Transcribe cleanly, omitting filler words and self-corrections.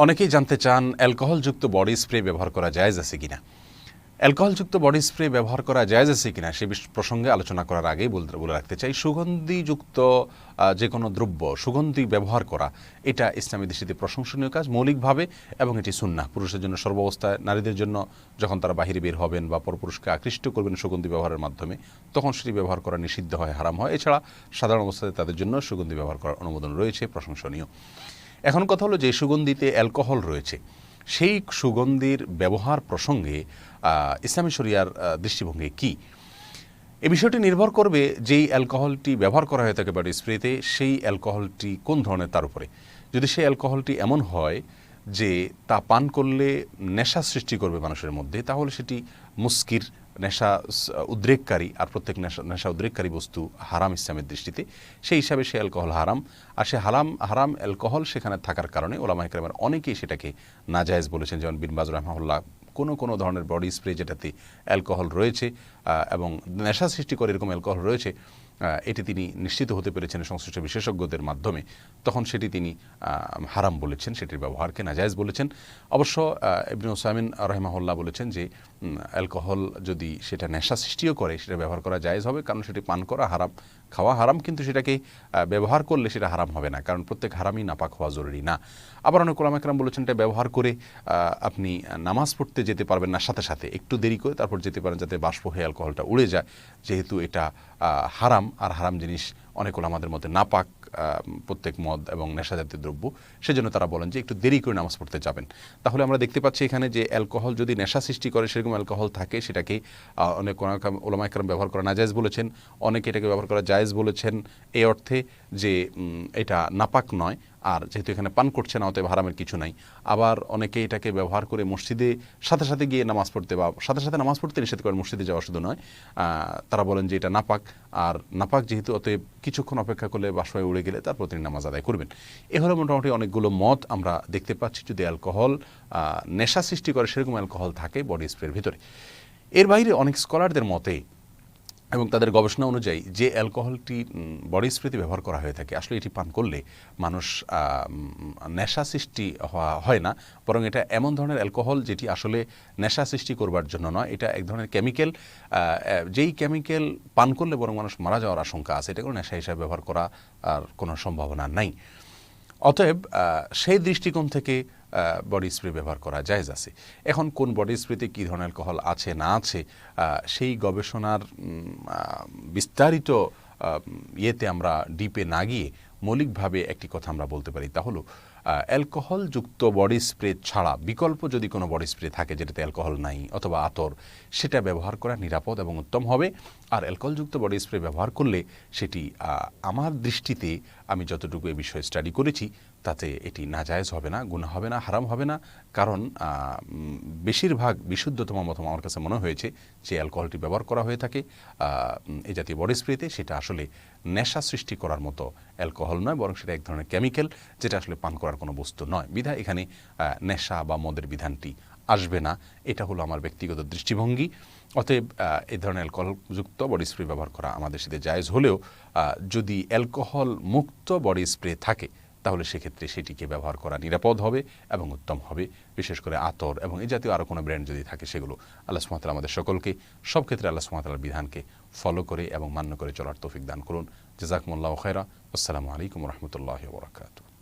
অনেকেই জানতে চান অ্যালকোহলযুক্ত বডি স্প্রে ব্যবহার করা জায়েজ আছে কিনা। অ্যালকোহলযুক্ত বডি স্প্রে ব্যবহার করা জায়েজ আছে কিনা সে প্রসঙ্গে আলোচনা করার আগেই বলে রাখতে চাই, সুগন্ধিযুক্ত যে কোনো দ্রব্য সুগন্ধি ব্যবহার করা এটা ইসলামী দৃষ্টিতে প্রশংসনীয় কাজ মৌলিকভাবে, এবং এটি সুন্নাহ। পুরুষের জন্য সর্বাবস্থায়, নারীদের জন্য যখন তারা বাহিরে বের হবেন বা পরপুরুষকে আকৃষ্ট করবেন সুগন্ধি ব্যবহারের মাধ্যমে, তখন সেটি ব্যবহার করা নিষিদ্ধ হয়, হারাম হয়। এছাড়া সাধারণ অবস্থায় তাদের জন্য সুগন্ধি ব্যবহার করার অনুমোদন রয়েছে, প্রশংসনীয়। এখন কথা হলো, যে সুগন্ধিতে অ্যালকোহল রয়েছে সেই সুগন্ধির ব্যবহার প্রসঙ্গে ইসলামী শরিয়ার দৃষ্টিভঙ্গি কী, এই বিষয়টি নির্ভর করবে যেই অ্যালকোহলটি ব্যবহার করা হয়ে থাকে বডি স্প্রেতে সেই অ্যালকোহলটি কোন ধরনের তার উপরে। যদি সেই অ্যালকোহলটি এমন হয় যে তা পান করলে নেশা সৃষ্টি করবে মানুষের মধ্যে, তাহলে সেটি মুস্কির, নেশা উদ্রেককারী, আর প্রত্যেক নেশা উদ্রেককারী বস্তু হারাম ইসলামের দৃষ্টিতে। সেই হিসাবে সে অ্যালকোহল হারাম, আর সে হারাম অ্যালকোহল সেখানে থাকার কারণে ওলামায়ে কেরামের অনেকেই সেটাকে নাজায়েজ বলেছেন। যেমন বিন বাজ রাহমাহুল্লাহ কোনো ধরনের বডি স্প্রে যেটাতে অ্যালকোহল রয়েছে এবং নেশা সৃষ্টি করে এরকম অ্যালকোহল রয়েছে, এটি তিনি নিশ্চিত হতে পেরেছেন সংশ্লিষ্ট বিশেষজ্ঞদের মাধ্যমে, তখন সেটি তিনি হারাম বলেছেন, সেটির ব্যবহারকে নাজায়েজ বলেছেন। অবশ্য ইবনে উসাইমিন রাহিমাহুল্লাহ বলেছেন যে অ্যালকোহল যদি সেটা নেশা সৃষ্টিও করে সেটা ব্যবহার করা জায়েজ হবে, কারণ সেটি পান করা হারাম, খাওয়া হারাম, কিন্তু সেটাকে ব্যবহার করলে সেটা হারাম হবে না, কারণ প্রত্যেক হারামই নাপাক হওয়া জরুরি না। আবার অনেক ওলামা কেরাম বলেছেন এটা ব্যবহার করে আপনি নামাজ পড়তে যেতে পারবেন না, সাথে সাথে একটু দেরি করে তারপর যেতে পারেন, যাতে বাষ্প হয়ে অ্যালকোহলটা উড়ে যায়, যেহেতু এটা হারাম, আর হারাম জিনিস অনেক ওলামাদের মধ্যে নাপাক, প্রত্যেক মদ এবং নেশাজাতীয় দ্রব্য, সেজন্য তারা বলেন যে একটু দেরি করে নামাজ পড়তে যাবেন। তাহলে আমরা দেখতে পাচ্ছি এখানে যে অ্যালকোহল যদি নেশা সৃষ্টি করে, সেরকম অ্যালকোহল থাকে, সেটাকে অনেক ওলামায়ে কেরাম ব্যবহার করা নাজায়েজ বলেছেন, অনেকে এটাকে ব্যবহার করা জায়েজ বলেছেন, এই অর্থে যে এটা নাপাক নয়, আর যেহেতু এখানে পান করছে না অতএব হারামের কিছু নাই। আবার অনেকে এটাকে ব্যবহার করে মসজিদে সাথে সাথে গিয়ে নামাজ পড়তে, বা সাথে সাথে নামাজ পড়তে নিষেধ করেন, মসজিদে যাওয়া শুধু নয়, তারা বলেন যে এটা নাপাক, আর নাপাক যেহেতু অতএব কিছুক্ষণ অপেক্ষা করলে বাষ্পায় উড়ে গেলে তারপর তিনি নামাজ আদায় করবেন। এ হলো মোটামুটি অনেকগুলো মত আমরা দেখতে পাচ্ছি যদি অ্যালকোহল নেশা সৃষ্টি করে সেরকম অ্যালকোহল থাকে বডি স্প্রের ভিতরে। এর বাইরে অনেক স্কলারদের মতে এবং তাদের গবেষণা অনুযায়ী যে অ্যালকোহলটি বডি স্প্রেতে ব্যবহার করা হয়ে থাকে, আসলে এটি পান করলে মানুষ নেশা সৃষ্টি হয় না, বরং এটা এমন ধরনের অ্যালকোহল যেটি আসলে নেশা সৃষ্টি করবার জন্য নয়, এটা এক ধরনের কেমিক্যাল, যেই কেমিক্যাল পান করলে বরং মানুষ মারা যাওয়ার আশঙ্কা আছে, এটা কোনো নেশা হিসাবে ব্যবহার করা আর কোনো সম্ভাবনা নাই। অতএব সেই দৃষ্টিকোণ থেকে বডি স্প্রে ব্যবহার করা জায়েজ আছে। এখন কোন বডি স্প্রেতে কী ধরনের অ্যালকোহল আছে না আছে, সেই গবেষণার বিস্তারিত ইয়েতে আমরা ডিপে না গিয়ে মৌলিকভাবে একটি কথা আমরা বলতে পারি, তা হলো অ্যালকোহলযুক্ত বডি স্প্রে ছাড়া বিকল্প যদি কোনো বডি স্প্রে থাকে যেটাতে অ্যালকোহল নাই অথবা আতর, সেটা ব্যবহার করা নিরাপদ এবং উত্তম হবে। আর অ্যালকোহলযুক্ত বডি স্প্রে ব্যবহার করলে সেটি আমার দৃষ্টিতে, আমি যতটুকু এ বিষয়ে স্টাডি করেছি, তাতে এটি নাজায়েজ হবে না, গুনাহ হবে না, হারাম হবে না। কারণ বেশিরভাগ বিশুদ্ধতম মত আমার কাছে মনে হয়েছে যে অ্যালকোহলটি ব্যবহার করা হয়ে থাকে এই জাতীয় বডি স্প্রেতে, সেটা আসলে নেশা সৃষ্টি করার মতো অ্যালকোহল নয়, বরং সেটা এক ধরনের কেমিক্যাল যেটা আসলে পান করার কোনো বস্তু নয়। বিধায় এখানে নেশা বা মদের বিধানটি আসবে না, এটা হলো আমার ব্যক্তিগত দৃষ্টিভঙ্গি। অতএব এই ধরনের অ্যালকোহলযুক্ত বডি স্প্রে ব্যবহার করা আমাদের সাথে জায়েজ হলেও যদি অ্যালকোহল মুক্ত বডি স্প্রে থাকে, তাহলে সেক্ষেত্রে সেটিকে ব্যবহার করা নিরাপদ হবে এবং উত্তম হবে। বিশেষ করে আতর এবং এই জাতীয় আরও কোনো ব্র্যান্ড যদি থাকে সেগুলো। আল্লাহ সুবহানাহু ওয়া তাআলা আমাদের সকলকে সব ক্ষেত্রে আল্লাহ সুবহানাহু ওয়া তাআলার বিধানকে ফলো করে এবং মান্য করে চলার তৌফিক দান করুন। জাযাকুমুল্লাহু খায়রা। আসসালামু আলাইকুম ওয়া রাহমাতুল্লাহি ওয়া বারাকাতুহু।